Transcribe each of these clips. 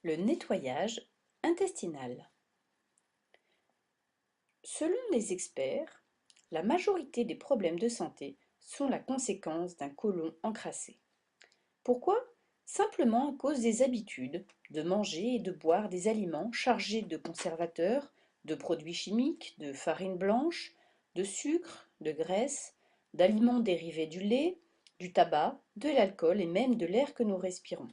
Le nettoyage intestinal. Selon les experts, la majorité des problèmes de santé sont la conséquence d'un côlon encrassé. Pourquoi? Simplement à cause des habitudes de manger et de boire des aliments chargés de conservateurs, de produits chimiques, de farine blanche, de sucre, de graisse, d'aliments dérivés du lait, du tabac, de l'alcool et même de l'air que nous respirons.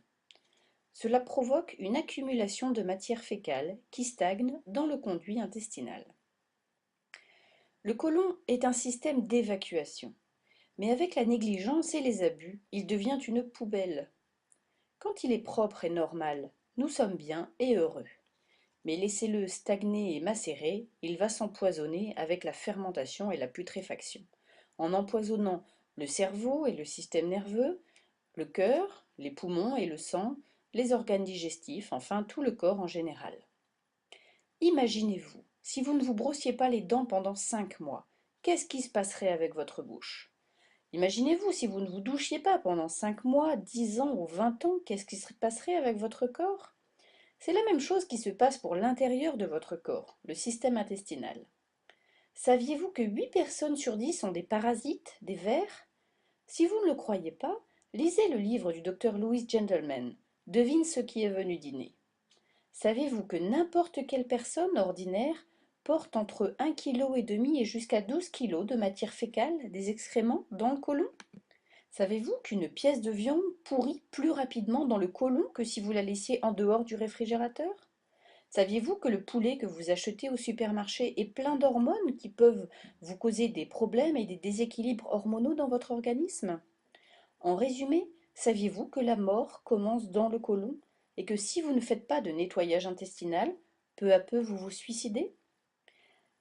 Cela provoque une accumulation de matière fécale qui stagne dans le conduit intestinal. Le côlon est un système d'évacuation, mais avec la négligence et les abus, il devient une poubelle. Quand il est propre et normal, nous sommes bien et heureux. Mais laissez-le stagner et macérer, il va s'empoisonner avec la fermentation et la putréfaction, en empoisonnant le cerveau et le système nerveux, le cœur, les poumons et le sang, les organes digestifs, enfin tout le corps en général. Imaginez-vous, si vous ne vous brossiez pas les dents pendant 5 mois, qu'est-ce qui se passerait avec votre bouche? Imaginez-vous, si vous ne vous douchiez pas pendant 5 mois, 10 ans ou 20 ans, qu'est-ce qui se passerait avec votre corps? C'est la même chose qui se passe pour l'intérieur de votre corps, le système intestinal. Saviez-vous que 8 personnes sur 10 ont des parasites, des vers? Si vous ne le croyez pas, lisez le livre du docteur Louis Gentleman. Devine ce qui est venu dîner. Savez-vous que n'importe quelle personne ordinaire porte entre 1,5 kg et jusqu'à 12 kg de matière fécale, des excréments, dans le côlon? Savez-vous qu'une pièce de viande pourrit plus rapidement dans le côlon que si vous la laissiez en dehors du réfrigérateur? Saviez-vous que le poulet que vous achetez au supermarché est plein d'hormones qui peuvent vous causer des problèmes et des déséquilibres hormonaux dans votre organisme? En résumé, saviez-vous que la mort commence dans le côlon et que si vous ne faites pas de nettoyage intestinal, peu à peu vous vous suicidez?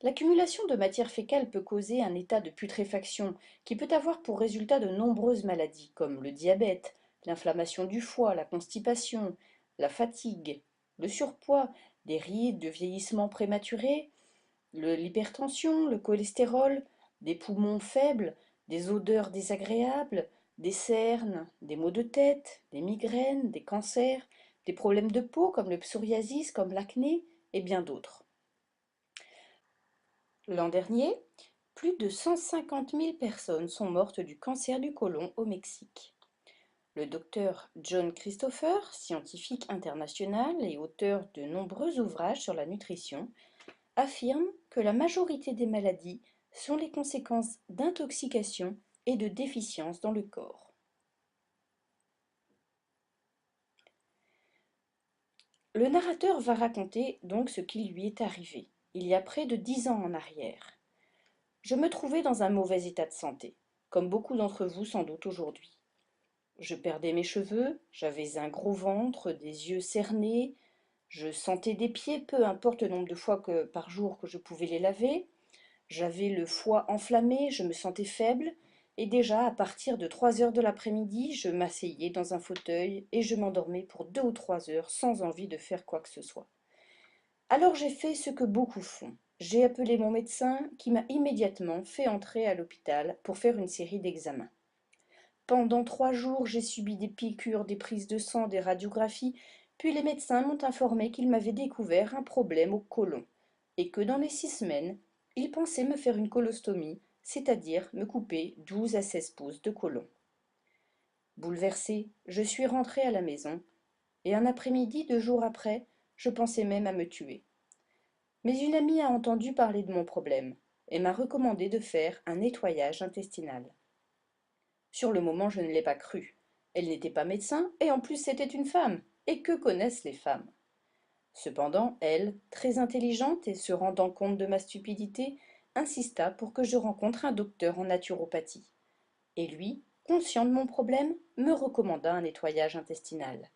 L'accumulation de matière fécale peut causer un état de putréfaction qui peut avoir pour résultat de nombreuses maladies comme le diabète, l'inflammation du foie, la constipation, la fatigue, le surpoids, des rides de vieillissement prématuré, l'hypertension, le cholestérol, des poumons faibles, des odeurs désagréables, des cernes, des maux de tête, des migraines, des cancers, des problèmes de peau comme le psoriasis, comme l'acné et bien d'autres. L'an dernier, plus de 150 000 personnes sont mortes du cancer du côlon au Mexique. Le docteur John Christopher, scientifique international et auteur de nombreux ouvrages sur la nutrition, affirme que la majorité des maladies sont les conséquences d'intoxication et de déficiences dans le corps. Le narrateur va raconter donc ce qui lui est arrivé, il y a près de 10 ans en arrière. Je me trouvais dans un mauvais état de santé, comme beaucoup d'entre vous sans doute aujourd'hui. Je perdais mes cheveux, j'avais un gros ventre, des yeux cernés, je sentais des pieds, peu importe le nombre de fois par jour que je pouvais les laver. J'avais le foie enflammé, je me sentais faible, et déjà à partir de 3 heures de l'après-midi, je m'asseyais dans un fauteuil et je m'endormais pour 2 ou 3 heures sans envie de faire quoi que ce soit. Alors j'ai fait ce que beaucoup font. J'ai appelé mon médecin qui m'a immédiatement fait entrer à l'hôpital pour faire une série d'examens. Pendant 3 jours, j'ai subi des piqûres, des prises de sang, des radiographies, puis les médecins m'ont informé qu'ils m'avaient découvert un problème au côlon, et que dans les 6 semaines, ils pensaient me faire une colostomie, c'est-à-dire me couper 12 à 16 pouces de côlon. Bouleversée, je suis rentrée à la maison, et un après-midi, 2 jours après, je pensais même à me tuer. Mais une amie a entendu parler de mon problème, et m'a recommandé de faire un nettoyage intestinal. Sur le moment, je ne l'ai pas cru. Elle n'était pas médecin, et en plus c'était une femme. Et que connaissent les femmes? Cependant, elle, très intelligente et se rendant compte de ma stupidité, insista pour que je rencontre un docteur en naturopathie. Et lui, conscient de mon problème, me recommanda un nettoyage intestinal.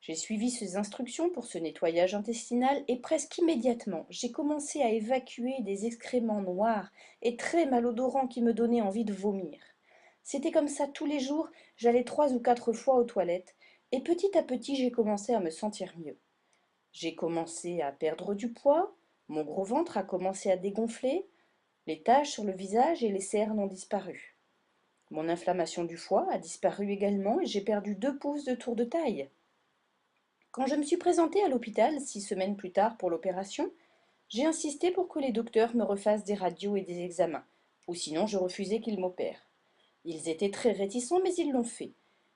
J'ai suivi ses instructions pour ce nettoyage intestinal et presque immédiatement, j'ai commencé à évacuer des excréments noirs et très malodorants qui me donnaient envie de vomir. C'était comme ça tous les jours, j'allais 3 ou 4 fois aux toilettes, et petit à petit j'ai commencé à me sentir mieux. J'ai commencé à perdre du poids, mon gros ventre a commencé à dégonfler, les taches sur le visage et les cernes ont disparu. Mon inflammation du foie a disparu également et j'ai perdu 2 pouces de tour de taille. Quand je me suis présentée à l'hôpital 6 semaines plus tard pour l'opération, j'ai insisté pour que les docteurs me refassent des radios et des examens, ou sinon je refusais qu'ils m'opèrent. Ils étaient très réticents, mais ils l'ont fait.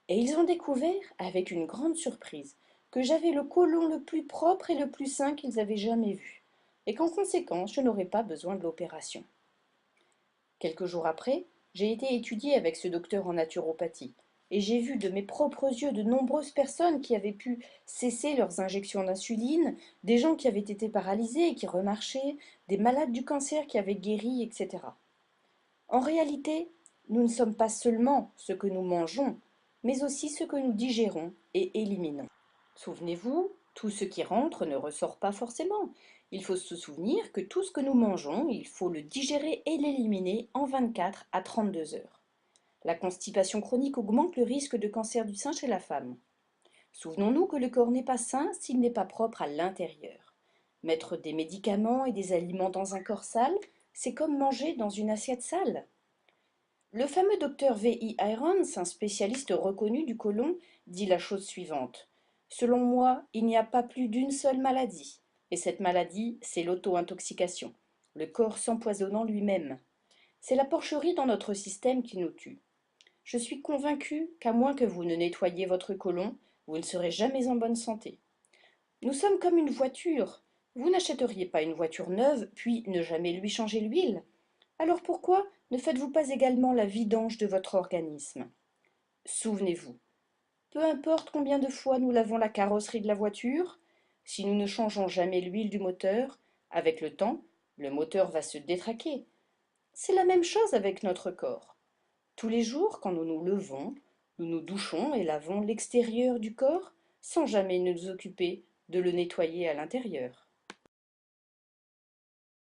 Et ils ont découvert, avec une grande surprise, que j'avais le côlon le plus propre et le plus sain qu'ils avaient jamais vu, et qu'en conséquence, je n'aurais pas besoin de l'opération. Quelques jours après, j'ai été étudiée avec ce docteur en naturopathie, et j'ai vu de mes propres yeux de nombreuses personnes qui avaient pu cesser leurs injections d'insuline, des gens qui avaient été paralysés et qui remarchaient, des malades du cancer qui avaient guéri, etc. En réalité, nous ne sommes pas seulement ce que nous mangeons, mais aussi ce que nous digérons et éliminons. Souvenez-vous, tout ce qui rentre ne ressort pas forcément. Il faut se souvenir que tout ce que nous mangeons, il faut le digérer et l'éliminer en 24 à 32 heures. La constipation chronique augmente le risque de cancer du sein chez la femme. Souvenons-nous que le corps n'est pas sain s'il n'est pas propre à l'intérieur. Mettre des médicaments et des aliments dans un corps sale, c'est comme manger dans une assiette sale. Le fameux docteur V.I. Irons, un spécialiste reconnu du côlon, dit la chose suivante. Selon moi, il n'y a pas plus d'une seule maladie. Et cette maladie, c'est l'auto-intoxication, le corps s'empoisonnant lui-même. C'est la porcherie dans notre système qui nous tue. Je suis convaincue qu'à moins que vous ne nettoyiez votre côlon, vous ne serez jamais en bonne santé. Nous sommes comme une voiture. Vous n'achèteriez pas une voiture neuve, puis ne jamais lui changer l'huile. Alors pourquoi ne faites-vous pas également la vidange de votre organisme? Souvenez-vous, peu importe combien de fois nous lavons la carrosserie de la voiture, si nous ne changeons jamais l'huile du moteur, avec le temps, le moteur va se détraquer. C'est la même chose avec notre corps. Tous les jours, quand nous nous levons, nous nous douchons et lavons l'extérieur du corps sans jamais nous occuper de le nettoyer à l'intérieur.